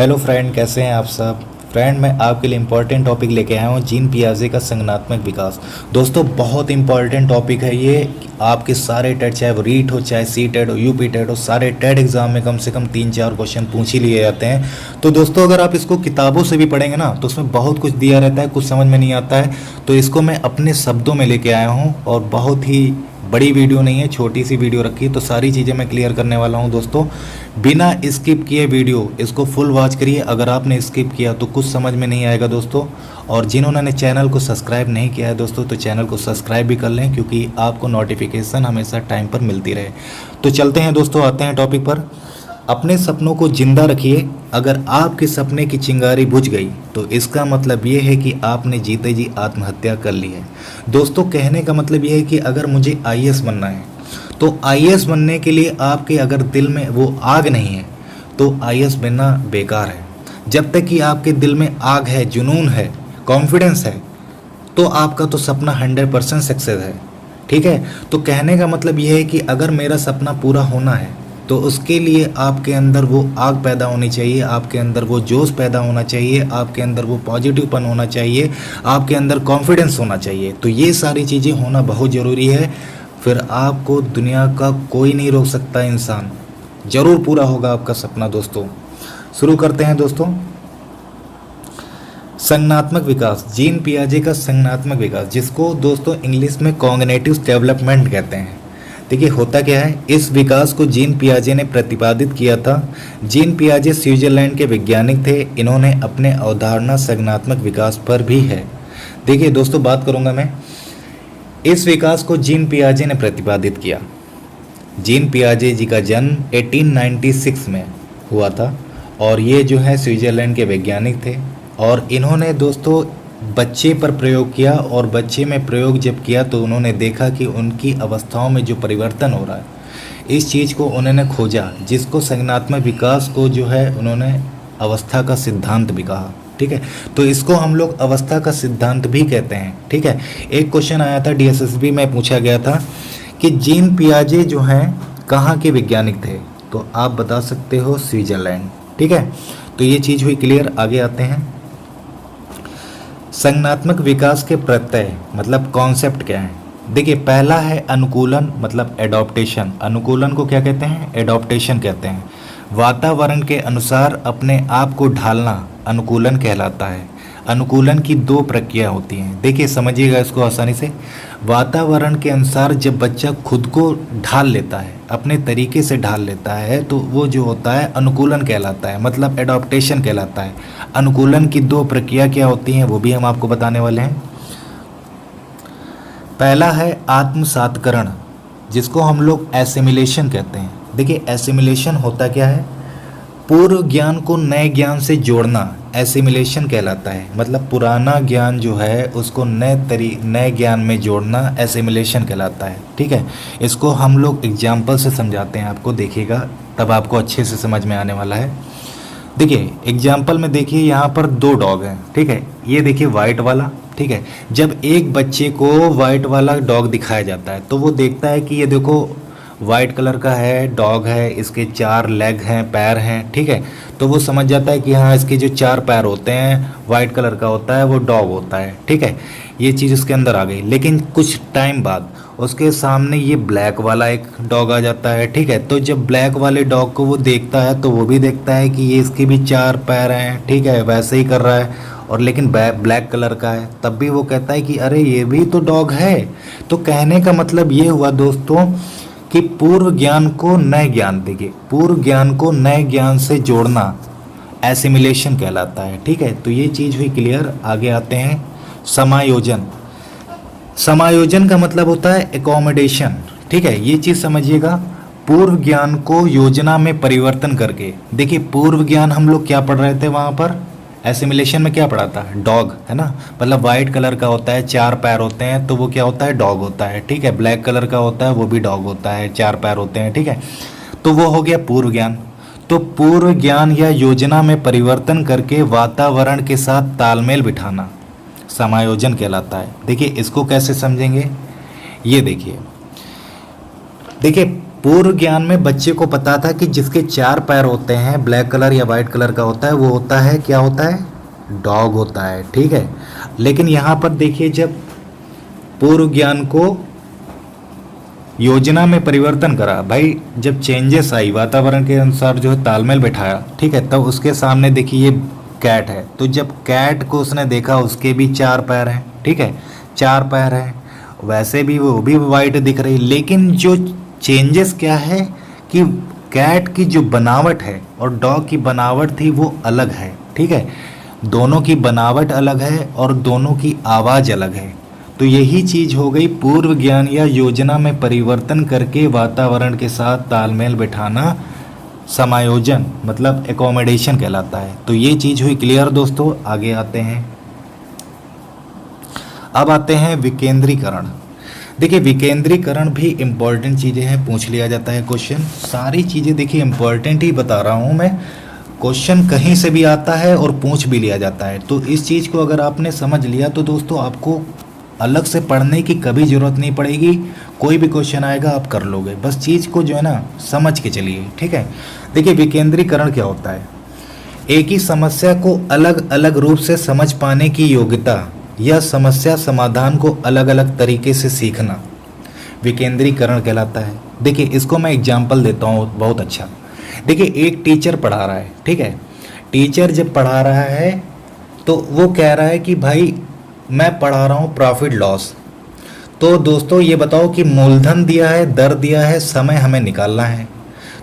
Hello friend, कैसे हैं आप सब। फ्रेंड, मैं आपके लिए इम्पोर्टेंट टॉपिक लेके आया हूँ, जीन पियाजे का संज्ञानात्मक विकास। दोस्तों, बहुत इंपॉर्टेंट टॉपिक है ये। आपके सारे टेट, चाहे वो रीट हो, चाहे सी टेट हो, यूपी टेट हो, सारे टेट एग्जाम में कम से कम 3-4 क्वेश्चन पूछ ही लिए जाते हैं। तो दोस्तों, अगर आप इसको किताबों से भी पढ़ेंगे ना तो उसमें बहुत कुछ दिया रहता है, कुछ समझ में नहीं आता है। तो इसको मैं अपने शब्दों में लेके आया हूँ और बहुत ही बड़ी वीडियो नहीं है, छोटी सी वीडियो रखी है, तो सारी चीज़ें मैं क्लियर करने वाला हूं दोस्तों। बिना स्किप किए वीडियो इसको फुल वॉच करिए। अगर आपने स्किप किया तो कुछ समझ में नहीं आएगा दोस्तों। और जिन्होंने चैनल को सब्सक्राइब नहीं किया है दोस्तों, तो चैनल को सब्सक्राइब भी कर लें, क्योंकि आपको नोटिफिकेशन हमेशा टाइम पर मिलती रहे। तो चलते हैं दोस्तों, आते हैं टॉपिक पर। अपने सपनों को जिंदा रखिए। अगर आपके सपने की चिंगारी बुझ गई तो इसका मतलब ये है कि आपने जीते जी आत्महत्या कर ली है। दोस्तों, कहने का मतलब ये है कि अगर मुझे आईएएस बनना है तो आईएएस बनने के लिए आपके अगर दिल में वो आग नहीं है तो आईएएस बनना बेकार है। जब तक कि आपके दिल में आग है, जुनून है, कॉन्फिडेंस है, तो आपका तो सपना 100% सक्सेस है। ठीक है। तो कहने का मतलब ये है कि अगर मेरा सपना पूरा होना है तो उसके लिए आपके अंदर वो आग पैदा होनी चाहिए, आपके अंदर वो जोश पैदा होना चाहिए, आपके अंदर वो पॉजिटिवपन होना चाहिए, आपके अंदर कॉन्फिडेंस होना चाहिए। तो ये सारी चीज़ें होना बहुत ज़रूरी है। फिर आपको दुनिया का कोई नहीं रोक सकता। इंसान ज़रूर पूरा होगा आपका सपना। दोस्तों, शुरू करते हैं दोस्तों। संज्ञानात्मक विकास, जीन पियाजे का संज्ञानात्मक विकास, जिसको दोस्तों इंग्लिश में कॉग्निटिव डेवलपमेंट कहते हैं। देखिए, होता क्या है, इस विकास को जीन पियाजे ने प्रतिपादित किया था। जीन पियाजे स्विट्जरलैंड के वैज्ञानिक थे। इन्होंने अपने अवधारणा संज्ञानात्मक विकास पर भी है। देखिए दोस्तों, बात करूंगा मैं, इस विकास को जीन पियाजे ने प्रतिपादित किया। जीन पियाजे जी का जन्म 1896 में हुआ था और ये जो है स्विट्जरलैंड के वैज्ञानिक थे। और इन्होंने दोस्तों बच्चे पर प्रयोग किया, और बच्चे में प्रयोग जब किया तो उन्होंने देखा कि उनकी अवस्थाओं में जो परिवर्तन हो रहा है, इस चीज़ को उन्होंने खोजा, जिसको संज्ञानात्मक विकास को जो है उन्होंने अवस्था का सिद्धांत भी कहा। ठीक है। तो इसको हम लोग अवस्था का सिद्धांत भी कहते हैं। ठीक है। एक क्वेश्चन आया था डीएसएसबी में, पूछा गया था कि जीन पियाजे जो हैं कहाँ के वैज्ञानिक थे, तो आप बता सकते हो स्विट्जरलैंड। ठीक है। तो ये चीज़ हुई क्लियर। आगे आते हैं। संज्ञानात्मक विकास के प्रत्यय मतलब कॉन्सेप्ट क्या है। देखिए, पहला है अनुकूलन मतलब एडॉप्टेशन। अनुकूलन को क्या कहते हैं? एडॉप्टेशन कहते हैं। वातावरण के अनुसार अपने आप को ढालना अनुकूलन कहलाता है। अनुकूलन की 2 प्रक्रिया होती हैं। देखिए, समझिएगा इसको आसानी से। वातावरण के अनुसार जब बच्चा खुद को ढाल लेता है, अपने तरीके से ढाल लेता है, तो वो जो होता है अनुकूलन कहलाता है, मतलब एडॉप्टेशन कहलाता है। अनुकूलन की 2 प्रक्रिया क्या होती हैं वो भी हम आपको बताने वाले हैं। पहला है आत्मसातकरण, जिसको हम लोग एसिमिलेशन कहते हैं। देखिए, एसिमिलेशन होता क्या है? पूर्व ज्ञान को नए ज्ञान से जोड़ना एसिमिलेशन कहलाता है। मतलब पुराना ज्ञान जो है उसको नए ज्ञान में जोड़ना एसिमिलेशन कहलाता है। ठीक है। इसको हम लोग एग्जाम्पल से समझाते हैं आपको, देखिएगा, तब आपको अच्छे से समझ में आने वाला है। देखिए, एग्जाम्पल में देखिए, यहाँ पर 2 डॉग हैं। ठीक है। ये देखिए वाइट वाला। ठीक है। जब एक बच्चे को वाइट वाला डॉग दिखाया जाता है तो वो देखता है कि ये देखो वाइट कलर का है, डॉग है, इसके 4 लेग हैं, पैर हैं। ठीक है। तो वो समझ जाता है कि हाँ, इसके जो 4 पैर होते हैं, वाइट कलर का होता है, वो डॉग होता है। ठीक है। ये चीज़ उसके अंदर आ गई। लेकिन कुछ टाइम बाद उसके सामने ये ब्लैक वाला एक डॉग आ जाता है। ठीक है। तो जब ब्लैक वाले डॉग को वो देखता है तो वो भी देखता है कि ये इसके भी 4 पैर हैं। ठीक है। वैसे ही कर रहा है, और लेकिन ब्लैक कलर का है, तब भी वो कहता है कि अरे ये भी तो डॉग है। तो कहने का मतलब ये हुआ दोस्तों कि पूर्व ज्ञान को नए ज्ञान, देखिए, पूर्व ज्ञान को नए ज्ञान से जोड़ना एसिमिलेशन कहलाता है। ठीक है। तो ये चीज़ हुई क्लियर। आगे आते हैं। समायोजन। समायोजन का मतलब होता है एकोमोडेशन। ठीक है। ये चीज़ समझिएगा। पूर्व ज्ञान को योजना में परिवर्तन करके, देखिए, पूर्व ज्ञान हम लोग क्या पढ़ रहे थे वहाँ पर, एसिमिलेशन में क्या पढ़ा था? डॉग, है ना। मतलब वाइट कलर का होता है, 4 पैर होते हैं, तो वो क्या होता है? डॉग होता है। ठीक है। ब्लैक कलर का होता है, वो भी डॉग होता है, 4 पैर होते हैं। ठीक है। तो वो हो गया पूर्व ज्ञान। तो पूर्व ज्ञान या योजना में परिवर्तन करके वातावरण के साथ तालमेल बिठाना समायोजन कहलाता है। देखिए, इसको कैसे समझेंगे, ये देखिए। देखिए, पूर्व ज्ञान में बच्चे को पता था कि जिसके 4 पैर होते हैं, ब्लैक कलर या वाइट कलर का होता है, वो होता है, क्या होता है, डॉग होता है, ठीक है। लेकिन यहाँ पर देखिए, जब पूर्व ज्ञान को योजना में परिवर्तन करा, भाई जब चेंजेस आई, वातावरण के अनुसार जो है तालमेल बैठाया, ठीक है, तब उसके सामने देखिए ये कैट है, तो जब कैट को उसने देखा उसके भी 4 पैर हैं, ठीक है, 4 पैर हैं, वैसे भी वो भी वाइट दिख रही, लेकिन जो चेंजेस क्या है कि कैट की जो बनावट है और डॉग की बनावट थी वो अलग है, ठीक है, दोनों की बनावट अलग है और दोनों की आवाज़ अलग है। तो यही चीज़ हो गई पूर्व ज्ञान या योजना में परिवर्तन करके वातावरण के साथ तालमेल बिठाना, समायोजन मतलब एकोमोडेशन कहलाता है। तो ये चीज़ हुई क्लियर दोस्तों। आगे आते हैं, अब आते हैं विकेंद्रीकरण। देखिए विकेंद्रीकरण भी इम्पॉर्टेंट चीज़ें हैं, पूछ लिया जाता है क्वेश्चन। सारी चीज़ें देखिए इम्पॉर्टेंट ही बता रहा हूँ मैं, क्वेश्चन कहीं से भी आता है और पूछ भी लिया जाता है। तो इस चीज़ को अगर आपने समझ लिया तो दोस्तों आपको अलग से पढ़ने की कभी ज़रूरत नहीं पड़ेगी, कोई भी क्वेश्चन आएगा आप कर लोगे, बस चीज़ को जो है ना समझ के चलिए, ठीक है। देखिए विकेंद्रीकरण क्या होता है, एक ही समस्या को अलग अलग रूप से समझ पाने की योग्यता या समस्या समाधान को अलग अलग तरीके से सीखना विकेंद्रीकरण कहलाता है। देखिए इसको मैं एग्जाम्पल देता हूँ बहुत अच्छा। देखिए एक टीचर पढ़ा रहा है, ठीक है, टीचर जब पढ़ा रहा है तो वो कह रहा है कि भाई मैं पढ़ा रहा हूँ प्रॉफिट लॉस। तो दोस्तों ये बताओ कि मूलधन दिया है, दर दिया है, समय हमें निकालना है,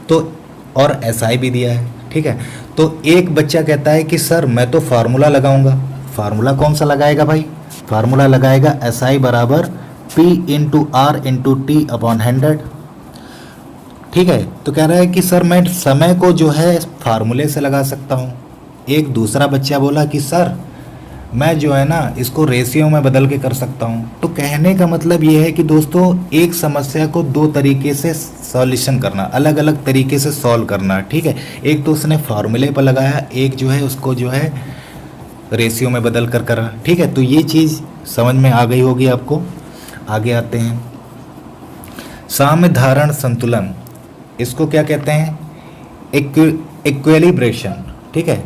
तो और एसआई भी दिया है, ठीक है। तो एक बच्चा कहता है कि सर मैं तो फार्मूला लगाऊंगा। फार्मूला कौन सा लगाएगा भाई, फार्मूला लगाएगा एसआई बराबर P into R into T upon 100, ठीक है। तो कह रहा है कि सर मैं समय को जो है फार्मूले से लगा सकता हूँ। एक दूसरा बच्चा बोला कि सर मैं जो है ना इसको रेशियो में बदल के कर सकता हूँ। तो कहने का मतलब ये है कि दोस्तों एक समस्या को दो तरीके से सॉल्यूशन करना, अलग अलग तरीके से सॉल्व करना, ठीक है। एक तो उसने फार्मूले पर लगाया, एक जो है उसको जो है रेशियो में बदल कर करा, ठीक है। तो ये चीज़ समझ में आ गई होगी आपको। आगे आते हैं, साम्य धारण संतुलन, इसको क्या कहते हैं, इक्विलिब्रेशन, ठीक है।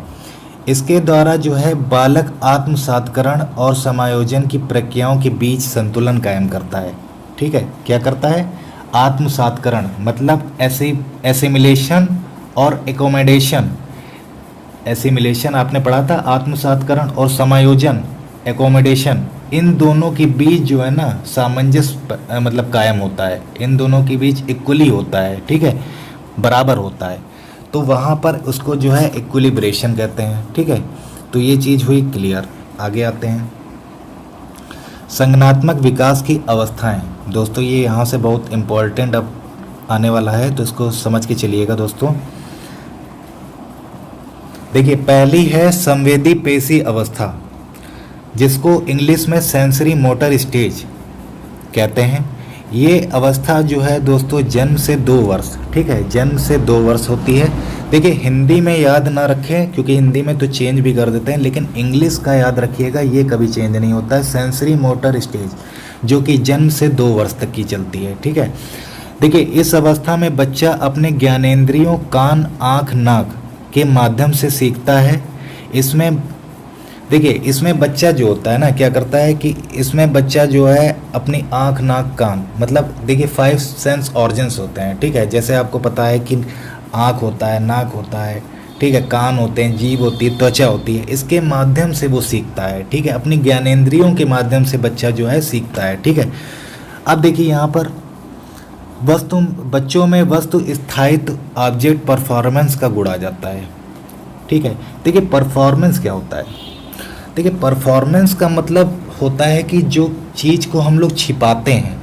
इसके द्वारा जो है बालक आत्मसातकरण और समायोजन की प्रक्रियाओं के बीच संतुलन कायम करता है, ठीक है। क्या करता है, आत्मसातकरण मतलब एसिमिलेशन और एकोमोडेशन। एसिमिलेशन आपने पढ़ा था, आत्मसातकरण और समायोजन एकोमोडेशन, इन दोनों के बीच जो है ना सामंजस्य मतलब कायम होता है, इन दोनों के बीच इक्वली होता है, ठीक है, बराबर होता है। तो वहाँ पर उसको जो है इक्विलिब्रेशन कहते हैं, ठीक है। तो ये चीज़ हुई क्लियर। आगे आते हैं, संज्ञानात्मक विकास की अवस्थाएं। दोस्तों ये यहाँ से बहुत इम्पोर्टेंट अब आने वाला है, तो इसको समझ के चलिएगा दोस्तों। देखिए पहली है संवेदी पेशी अवस्था, जिसको इंग्लिश में सेंसरी मोटर स्टेज कहते हैं। ये अवस्था जो है दोस्तों जन्म से 2 वर्ष, ठीक है, जन्म से 2 वर्ष होती है। देखिए हिंदी में याद ना रखें क्योंकि हिंदी में तो चेंज भी कर देते हैं, लेकिन इंग्लिश का याद रखिएगा, ये कभी चेंज नहीं होता है। सेंसरी मोटर स्टेज जो कि जन्म से 2 वर्ष तक की चलती है, ठीक है। देखिए इस अवस्था में बच्चा अपने ज्ञानेंद्रियों कान आँख नाक के माध्यम से सीखता है। इसमें देखिए इसमें बच्चा जो होता है ना क्या करता है कि इसमें बच्चा जो है अपनी आँख नाक कान मतलब देखिए 5 सेंस ऑर्गन्स होते हैं, ठीक है। जैसे आपको पता है कि आँख होता है, नाक होता है, ठीक है, कान होते हैं, जीभ होती है, त्वचा होती है, इसके माध्यम से वो सीखता है, ठीक है। अपनी ज्ञानेंद्रियों के माध्यम से बच्चा जो है सीखता है, ठीक है। अब देखिए यहाँ पर बच्चों में वस्तु स्थायित्व ऑब्जेक्ट परफॉर्मेंस का गुण आ जाता है, ठीक है। देखिए परफॉर्मेंस क्या होता है, देखिए परफॉर्मेंस का मतलब होता है कि जो चीज़ को हम लोग छिपाते हैं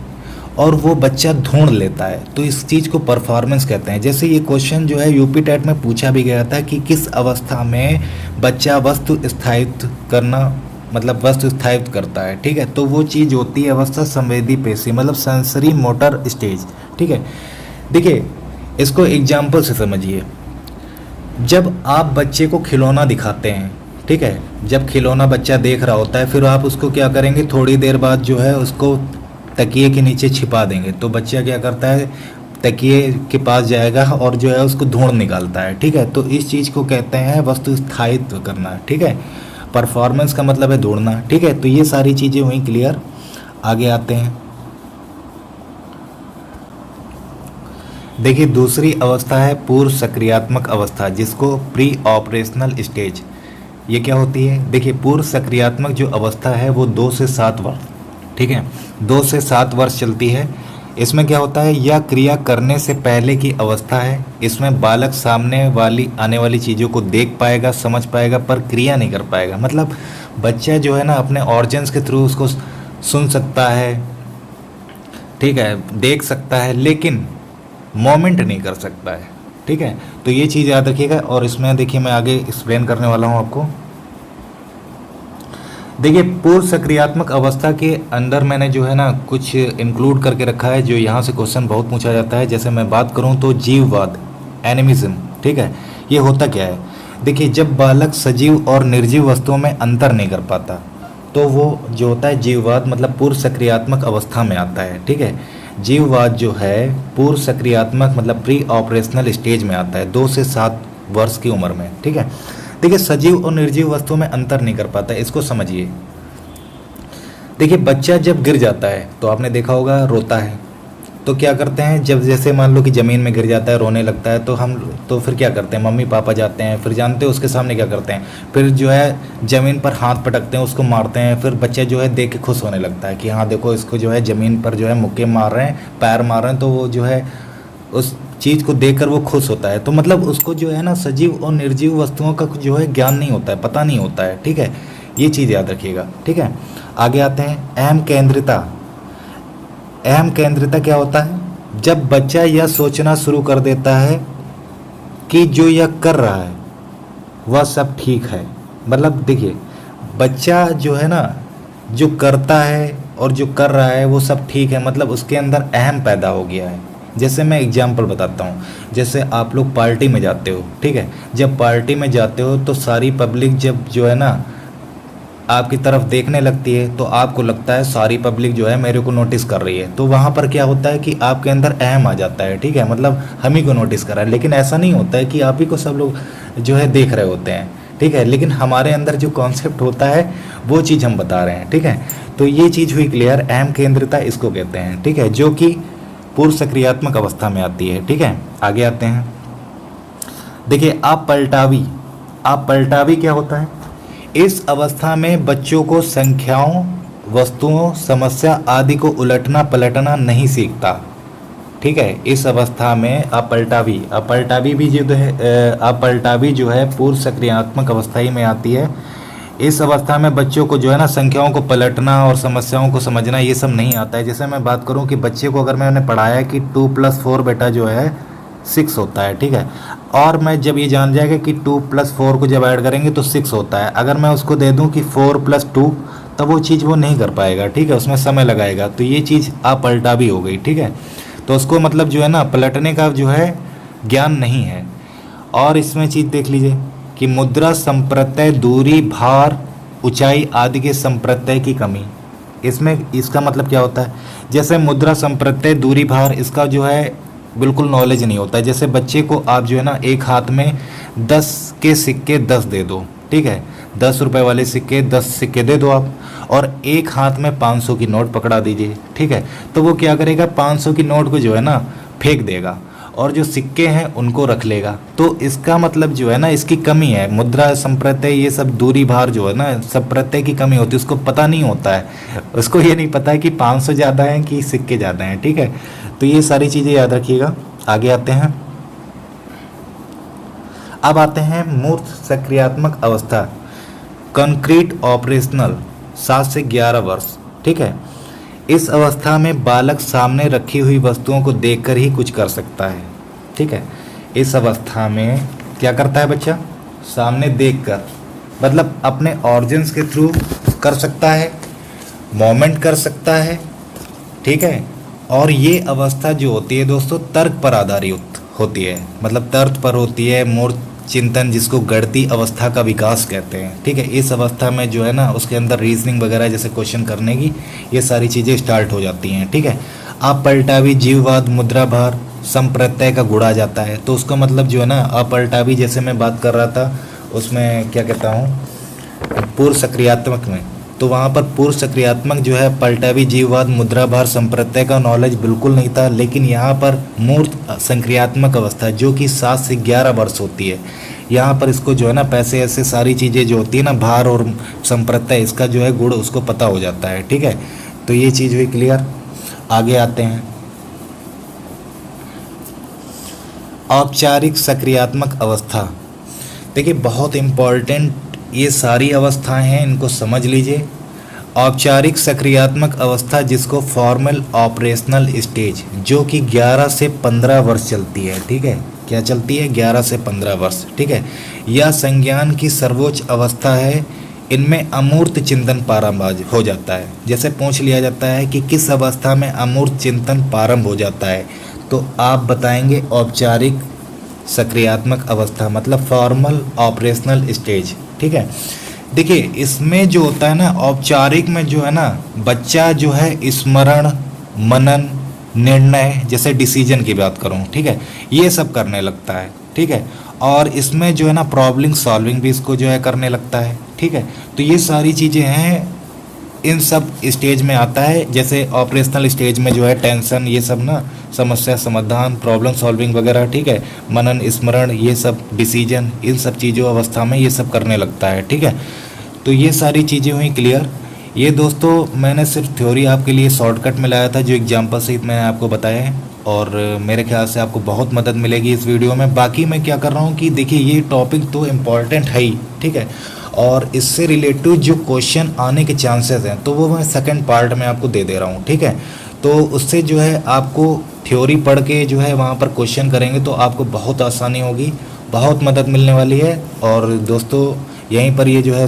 और वो बच्चा ढूंढ लेता है, तो इस चीज़ को परफॉर्मेंस कहते हैं। जैसे ये क्वेश्चन जो है यूपी टेट में पूछा भी गया था कि किस अवस्था में बच्चा वस्तु स्थायित्व करना मतलब वस्तु स्थायित्व करता है, ठीक है। तो वो चीज़ होती है अवस्था संवेदी पेशी मतलब सेंसरी मोटर स्टेज, ठीक है। देखिए इसको एग्जाम्पल से समझिए। जब आप बच्चे को खिलौना दिखाते हैं, ठीक है, जब खिलौना बच्चा देख रहा होता है फिर आप उसको क्या करेंगे, थोड़ी देर बाद जो है उसको तकिए के नीचे छिपा देंगे, तो बच्चा क्या करता है, तकिए के पास जाएगा और जो है उसको ढूंढ निकालता है, ठीक है। तो इस चीज़ को कहते हैं वस्तु स्थायित्व करना, ठीक है। परफॉर्मेंस का मतलब है ढूंढना, ठीक है। तो ये सारी चीज़ें हुई क्लियर। आगे आते हैं। देखिए दूसरी अवस्था है पूर्व सक्रियात्मक अवस्था, जिसको प्री ऑपरेशनल स्टेज। ये क्या होती है? देखिए पूर्व सक्रियात्मक जो अवस्था है वो 2 से 7 वर्ष, ठीक है, 2 से 7 वर्ष चलती है। इसमें क्या होता है, यह क्रिया करने से पहले की अवस्था है। इसमें बालक सामने वाली आने वाली चीज़ों को देख पाएगा, समझ पाएगा, पर क्रिया नहीं कर पाएगा। मतलब बच्चा जो है ना अपने ऑर्गन्स के थ्रू उसको सुन सकता है, ठीक है, देख सकता है, लेकिन मोमेंट नहीं कर सकता है, ठीक है। तो ये चीज़ याद रखिएगा। और इसमें देखिए मैं आगे एक्सप्लेन करने वाला हूँ आपको। देखिए पूर्व सक्रियात्मक अवस्था के अंदर मैंने जो है ना कुछ इंक्लूड करके रखा है, जो यहाँ से क्वेश्चन बहुत पूछा जाता है। जैसे मैं बात करूँ तो जीववाद, एनिमिज्म, ठीक है। ये होता क्या है? देखिए जब बालक सजीव और निर्जीव वस्तुओं में अंतर नहीं कर पाता तो वो जो होता है जीववाद, मतलब पूर्व सक्रियात्मक अवस्था में आता है, ठीक है। जीववाद जो है पूर्व सक्रियात्मक मतलब प्री ऑपरेशनल स्टेज में आता है 2 से 7 वर्ष की उम्र में, ठीक है। देखिए सजीव और निर्जीव वस्तुओं में अंतर नहीं कर पाता, इसको समझिए। देखिए बच्चा जब गिर जाता है तो आपने देखा होगा रोता है, तो क्या करते हैं, जब जैसे मान लो कि ज़मीन में गिर जाता है, रोने लगता है, तो फिर क्या करते हैं, मम्मी पापा जाते हैं, फिर जानते हैं उसके सामने क्या करते हैं, फिर जो है ज़मीन पर हाथ पटकते हैं, उसको मारते हैं। फिर बच्चा जो है देख के खुश होने लगता है कि हाँ देखो इसको जो है ज़मीन पर जो है मुक्के मार रहे हैं, पैर मार रहे हैं, तो वो जो है उस चीज़ को देखकर वो खुश होता है। तो मतलब उसको जो है ना सजीव और निर्जीव वस्तुओं का जो है ज्ञान नहीं होता है, पता नहीं होता है, ठीक है। ये चीज़ याद रखिएगा, ठीक है। आगे आते हैं अहम केंद्रिता। अहम केंद्रिता क्या होता है? जब बच्चा यह सोचना शुरू कर देता है कि जो यह कर रहा है वह सब ठीक है। मतलब देखिए बच्चा जो है ना जो करता है और जो कर रहा है वो सब ठीक है, मतलब उसके अंदर अहम पैदा हो गया है। जैसे मैं एग्जांपल बताता हूँ, जैसे आप लोग पार्टी में जाते हो, ठीक है। जब पार्टी में जाते हो तो सारी पब्लिक जब जो है ना आपकी तरफ देखने लगती है तो आपको लगता है सारी पब्लिक जो है मेरे को नोटिस कर रही है, तो वहाँ पर क्या होता है कि आपके अंदर अहम आ जाता है, ठीक है, मतलब हम ही को नोटिस कर रहा है। लेकिन ऐसा नहीं होता है कि आप ही को सब लोग जो है देख रहे होते हैं, ठीक है। लेकिन हमारे अंदर जो कॉन्सेप्ट होता है वो चीज़ हम बता रहे हैं, ठीक है। तो ये चीज़ हुई क्लियर, अहम केंद्रिता इसको कहते हैं, ठीक है, जो कि पूर्व सक्रियात्मक अवस्था में आती है, ठीक है। आगे आते हैं। देखिए आप पलटावी क्या होता है? इस अवस्था में बच्चों को संख्याओं, वस्तुओं, समस्या आदि को उलटना पलटना नहीं सीखता, ठीक है। इस अवस्था में अपलटावी भी जो है पूर्व सक्रियात्मक अवस्था ही में आती है। इस अवस्था में बच्चों को जो है ना संख्याओं को पलटना और समस्याओं को समझना ये सब नहीं आता है। जैसे मैं बात करूं कि बच्चे को अगर मैंने पढ़ाया कि 2 + 4 बेटा जो है 6 होता है, ठीक है, और मैं जब ये जान जाएगा कि 2 + 4 को जब ऐड करेंगे तो 6 होता है, अगर मैं उसको दे दूं कि 4 + 2 तब वो चीज़ वो नहीं कर पाएगा, ठीक है, उसमें समय लगाएगा। तो ये चीज़ अपलटावी हो गई, ठीक है। तो उसको मतलब जो है ना पलटने का जो है ज्ञान नहीं है। और इसमें चीज़ देख लीजिए कि मुद्रा संप्रत्यय, दूरी, भार, ऊंचाई आदि के संप्रत्यय की कमी। इसमें इसका मतलब क्या होता है? जैसे मुद्रा संप्रत्यय, दूरी, भार, इसका जो है बिल्कुल नॉलेज नहीं होता है। जैसे बच्चे को आप जो है ना एक हाथ में 10 के सिक्के 10 दे दो, ठीक है, 10 रुपए वाले सिक्के 10 सिक्के दे दो आप, और एक हाथ में 500 की नोट पकड़ा दीजिए, ठीक है, तो वो क्या करेगा 500 की नोट को जो है ना फेंक देगा और जो सिक्के हैं उनको रख लेगा। तो इसका मतलब जो है ना इसकी कमी है। मुद्रा संप्रत्यय, ये सब दूरी, भार जो है ना संप्रत्यय की कमी होती है, उसको पता नहीं होता है, उसको ये नहीं पता है कि 500 ज़्यादा हैं कि सिक्के ज़्यादा हैं, ठीक है। तो ये सारी चीज़ें याद रखिएगा। आगे आते हैं। अब आते हैं मूर्त सक्रियात्मक अवस्था, कंक्रीट ऑपरेशनल, 7 से 11 वर्ष, ठीक है। इस अवस्था में बालक सामने रखी हुई वस्तुओं को देखकर ही कुछ कर सकता है, ठीक है। इस अवस्था में क्या करता है बच्चा? सामने देखकर, मतलब अपने ऑर्गन्स के थ्रू कर सकता है, मोमेंट कर सकता है, ठीक है। और ये अवस्था जो होती है दोस्तों तर्क पर आधारित होती है, मतलब तर्क पर होती है, मूर्त चिंतन, जिसको गणितीय अवस्था का विकास कहते हैं, ठीक है। इस अवस्था में जो है ना उसके अंदर रीजनिंग वगैरह जैसे क्वेश्चन करने की ये सारी चीज़ें स्टार्ट हो जाती हैं, ठीक है। आप पलटावी, जीववाद, मुद्रा भार, संप्रत्यय का गुणा जाता है। तो उसका मतलब जो है ना अपलटावी, जैसे मैं बात कर रहा था उसमें क्या कहता हूँ पूर्व सक्रियात्मक में, तो वहाँ पर पूर्व सक्रियात्मक जो है पलटावी जीववाद मुद्राभार संप्रत्यय का नॉलेज बिल्कुल नहीं था। लेकिन यहाँ पर मूर्त संक्रियात्मक अवस्था जो कि 7 से 11 वर्ष होती है, यहाँ पर इसको जो है ना पैसे ऐसे सारी चीज़ें जो होती है ना भार और संप्रत्यय, इसका जो है गुण उसको पता हो जाता है। ठीक है, तो ये चीज़ हुई क्लियर। आगे आते हैं, औपचारिक सक्रियात्मक अवस्था। देखिए बहुत इम्पॉर्टेंट ये सारी अवस्थाएं हैं, इनको समझ लीजिए। औपचारिक सक्रियात्मक अवस्था जिसको फॉर्मल ऑपरेशनल स्टेज, जो कि 11 से 15 वर्ष चलती है। ठीक है, क्या चलती है? 11 से 15 वर्ष। ठीक है, यह संज्ञान की सर्वोच्च अवस्था है। इनमें अमूर्त चिंतन प्रारंभ हो जाता है। जैसे पूछ लिया जाता है कि किस अवस्था में अमूर्त चिंतन प्रारंभ हो जाता है, तो आप बताएंगे औपचारिक सक्रियात्मक अवस्था, मतलब फॉर्मल ऑपरेशनल स्टेज। ठीक है, देखिए इसमें जो होता है ना औपचारिक में जो है ना बच्चा जो है स्मरण, मनन, निर्णय, जैसे डिसीजन की बात करूं, ठीक है, ये सब करने लगता है। ठीक है, और इसमें जो है ना प्रॉब्लम सॉल्विंग भी इसको जो है करने लगता है। ठीक है, तो ये सारी चीज़ें हैं, इन सब स्टेज में आता है। जैसे ऑपरेशनल स्टेज में जो है टेंशन, ये सब ना समस्या समाधान, प्रॉब्लम सॉल्विंग वगैरह। ठीक है, मनन, स्मरण, ये सब, डिसीजन, इन सब चीज़ों अवस्था में ये सब करने लगता है। ठीक है, तो ये सारी चीज़ें हुई क्लियर। ये दोस्तों मैंने सिर्फ थ्योरी आपके लिए शॉर्टकट में लाया था, जो एग्जाम्पल सहित मैंने आपको बताया है, और मेरे ख्याल से आपको बहुत मदद मिलेगी इस वीडियो में। बाकी मैं क्या कर रहा हूँ कि देखिए ये टॉपिक तो इम्पॉर्टेंट है ही, ठीक है, और इससे रिलेटेड जो क्वेश्चन आने के चांसेस हैं तो वो मैं सेकंड पार्ट में आपको दे रहा हूँ। ठीक है, तो उससे जो है आपको थ्योरी पढ़ के जो है वहाँ पर क्वेश्चन करेंगे तो आपको बहुत आसानी होगी, बहुत मदद मिलने वाली है। और दोस्तों यहीं पर ये जो है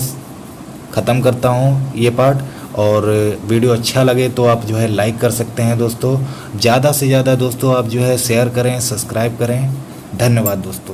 ख़त्म करता हूँ ये पार्ट, और वीडियो अच्छा लगे तो आप जो है लाइक कर सकते हैं दोस्तों। ज़्यादा से ज़्यादा दोस्तों आप जो है शेयर करें, सब्सक्राइब करें। धन्यवाद दोस्तों।